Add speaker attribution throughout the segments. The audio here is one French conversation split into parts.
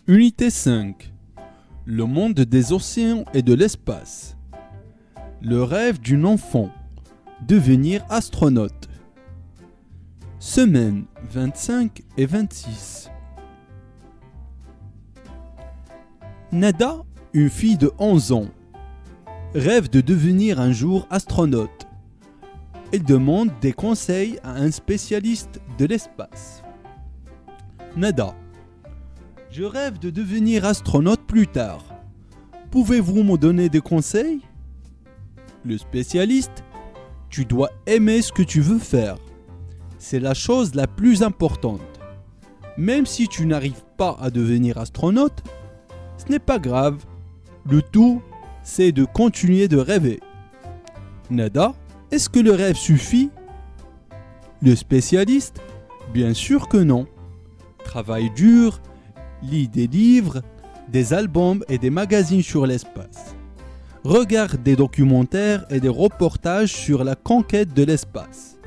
Speaker 1: Unité 5. Le monde des océans et de l'espace. Le rêve d'une enfant. Devenir astronaute. Semaine 25 et 26. Nada, une fille de 11 ans, rêve de devenir un jour astronaute. Elle demande des conseils à un spécialiste de l'espace. Nada: je rêve de devenir astronaute plus tard. Pouvez-vous me donner des conseils? Le spécialiste: tu dois aimer ce que tu veux faire. C'est la chose la plus importante. Même si tu n'arrives pas à devenir astronaute, ce n'est pas grave. Le tout, c'est de continuer de rêver. Nada: est-ce que le rêve suffit? Le spécialiste: bien sûr que non. Travaille dur, lis des livres, des albums et des magazines sur l'espace. Regarde des documentaires et des reportages sur la conquête de l'espace.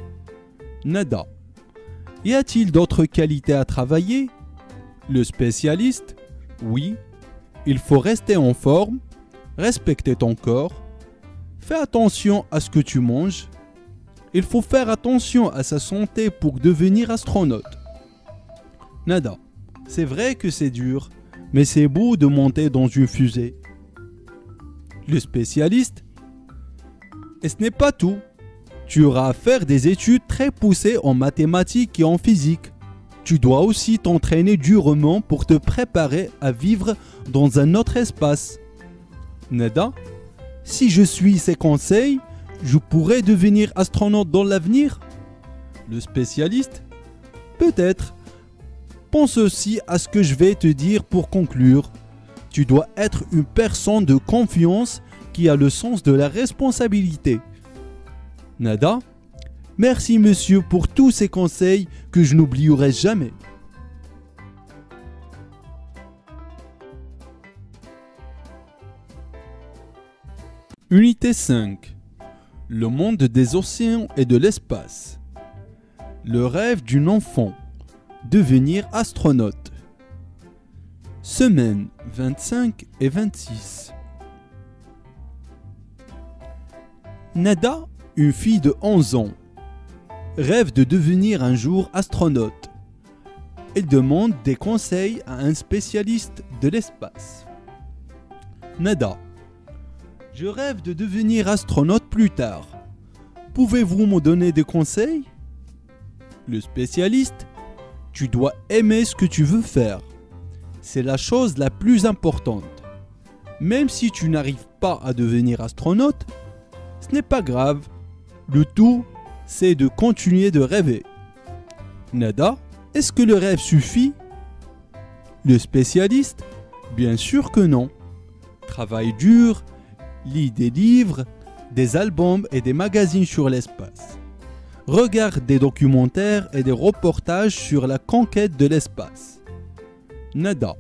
Speaker 1: Nada: y a-t-il d'autres qualités à travailler? Le spécialiste: oui, il faut rester en forme, respecter ton corps, fais attention à ce que tu manges, il faut faire attention à sa santé pour devenir astronaute. Nada: c'est vrai que c'est dur, mais c'est beau de monter dans une fusée. Le spécialiste: et ce n'est pas tout. Tu auras à faire des études très poussées en mathématiques et en physique. Tu dois aussi t'entraîner durement pour te préparer à vivre dans un autre espace. Nada: si je suis ces conseils, je pourrais devenir astronaute dans l'avenir? Le spécialiste: peut-être. Pense aussi à ce que je vais te dire pour conclure. Tu dois être une personne de confiance qui a le sens de la responsabilité. Nada: merci monsieur pour tous ces conseils que je n'oublierai jamais. Unité 5. Le monde des océans et de l'espace. Le rêve d'une enfant. Devenir astronaute. Semaine 25 et 26. Nada, une fille de 11 ans, rêve de devenir un jour astronaute. Elle demande des conseils à un spécialiste de l'espace. Nada: je rêve de devenir astronaute plus tard. Pouvez-vous me donner des conseils? Le spécialiste: tu dois aimer ce que tu veux faire. C'est la chose la plus importante. Même si tu n'arrives pas à devenir astronaute, ce n'est pas grave. Le tout, c'est de continuer de rêver. Nada: est-ce que le rêve suffit? Le spécialiste: bien sûr que non. Travaille dur, lis des livres, des albums et des magazines sur l'espace. Regarde des documentaires et des reportages sur la conquête de l'espace. Nada: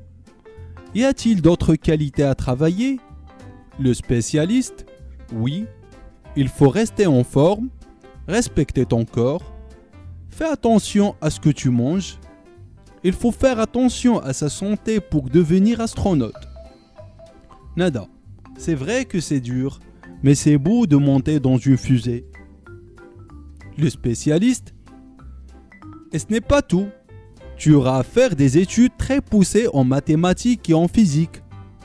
Speaker 1: y a-t-il d'autres qualités à travailler? Le spécialiste: oui, il faut rester en forme, respecter ton corps, fais attention à ce que tu manges, il faut faire attention à sa santé pour devenir astronaute. Nada: c'est vrai que c'est dur, mais c'est beau de monter dans une fusée. Le spécialiste: et ce n'est pas tout. Tu auras à faire des études très poussées en mathématiques et en physique.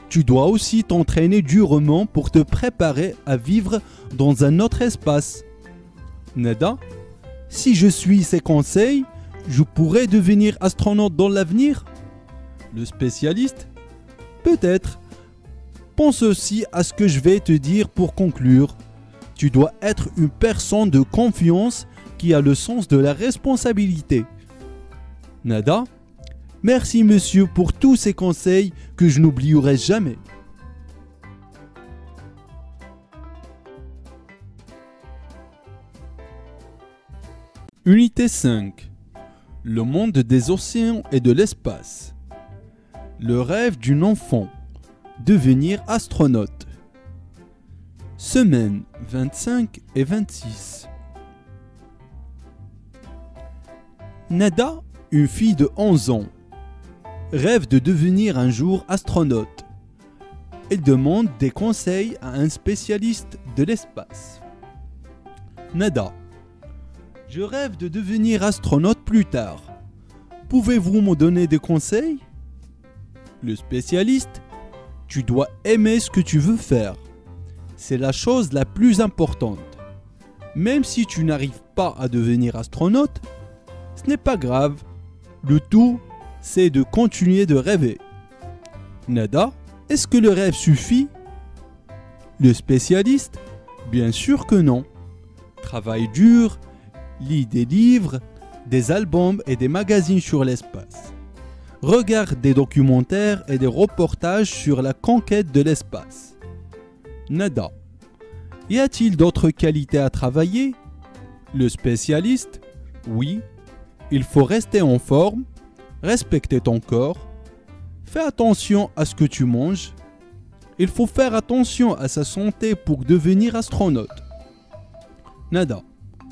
Speaker 1: Tu dois aussi t'entraîner durement pour te préparer à vivre dans un autre espace. Nada: si je suis ces conseils, je pourrais devenir astronaute dans l'avenir? Le spécialiste: peut-être. Pense aussi à ce que je vais te dire pour conclure. Tu dois être une personne de confiance qui a le sens de la responsabilité. Nada: merci monsieur pour tous ces conseils que je n'oublierai jamais. Unité 5. Le monde des océans et de l'espace. Le rêve d'une enfant. Devenir astronaute. Semaine 25 et 26. Nada, une fille de 11 ans, rêve de devenir un jour astronaute. Il demande des conseils à un spécialiste de l'espace. Nada. Je rêve de devenir astronaute plus tard. Pouvez-vous me donner des conseils? Le spécialiste. Tu dois aimer ce que tu veux faire. C'est la chose la plus importante. Même si tu n'arrives pas à devenir astronaute, ce n'est pas grave. Le tout, c'est de continuer de rêver. Nada, est-ce que le rêve suffit? Le spécialiste, bien sûr que non. Travaille dur, lis des livres, des albums et des magazines sur l'espace. Regarde des documentaires et des reportages sur la conquête de l'espace. Nada. Y a-t-il d'autres qualités à travailler? Le spécialiste, oui. Il faut rester en forme, respecter ton corps, fais attention à ce que tu manges. Il faut faire attention à sa santé pour devenir astronaute. Nada.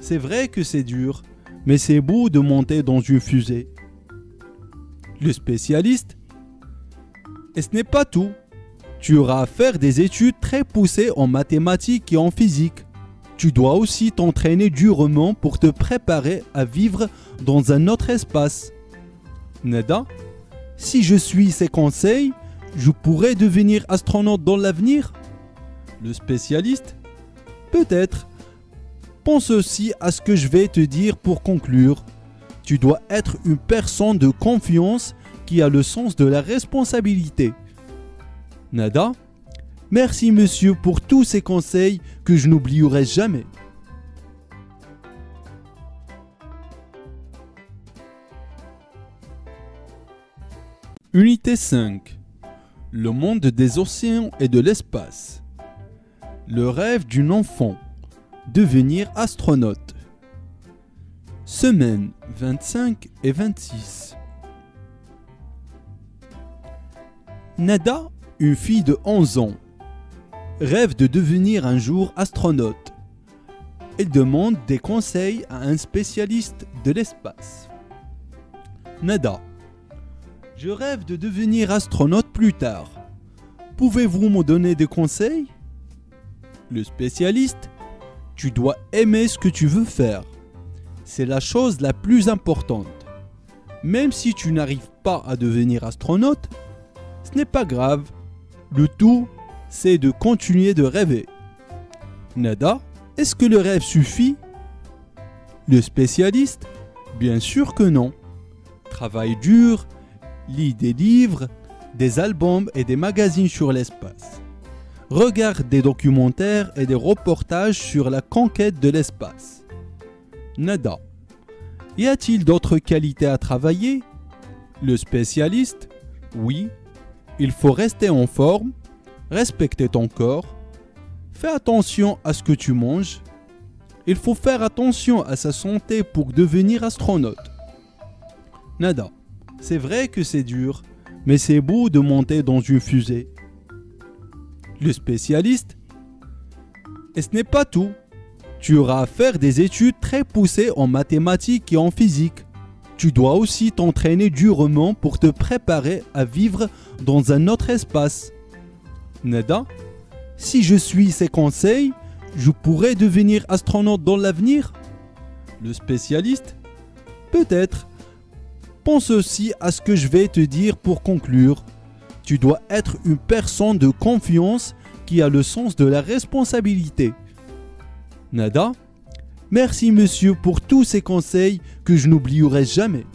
Speaker 1: C'est vrai que c'est dur, mais c'est beau de monter dans une fusée. Le spécialiste. Et ce n'est pas tout. Tu auras à faire des études très poussées en mathématiques et en physique. Tu dois aussi t'entraîner durement pour te préparer à vivre dans un autre espace. Nada, si je suis ces conseils, je pourrais devenir astronaute dans l'avenir? Le spécialiste. Peut-être. Pense aussi à ce que je vais te dire pour conclure. Tu dois être une personne de confiance qui a le sens de la responsabilité. Nada, merci monsieur pour tous ces conseils que je n'oublierai jamais. Unité 5. Le monde des océans et de l'espace. Le rêve d'un enfant. Devenir astronaute. Semaines 25 et 26. Nada, une fille de 11 ans, rêve de devenir un jour astronaute. Elle demande des conseils à un spécialiste de l'espace. Nada. Je rêve de devenir astronaute plus tard. Pouvez-vous me donner des conseils? Le spécialiste. Tu dois aimer ce que tu veux faire. C'est la chose la plus importante. Même si tu n'arrives pas à devenir astronaute, ce n'est pas grave. Le tout, c'est de continuer de rêver. Nada, est-ce que le rêve suffit? Le spécialiste, bien sûr que non. Travaille dur, lis des livres, des albums et des magazines sur l'espace. Regarde des documentaires et des reportages sur la conquête de l'espace. Nada. Y a-t-il d'autres qualités à travailler? Le spécialiste, oui. Il faut rester en forme, respecter ton corps, fais attention à ce que tu manges. Il faut faire attention à sa santé pour devenir astronaute. Nada. C'est vrai que c'est dur, mais c'est beau de monter dans une fusée. Le spécialiste. Et ce n'est pas tout. Tu auras à faire des études très poussées en mathématiques et en physique. Tu dois aussi t'entraîner durement pour te préparer à vivre dans un autre espace. Nada, si je suis ces conseils, je pourrais devenir astronaute dans l'avenir? Le spécialiste. Peut-être. Pense aussi à ce que je vais te dire pour conclure. Tu dois être une personne de confiance qui a le sens de la responsabilité. Nada, merci monsieur pour tous ces conseils que je n'oublierai jamais.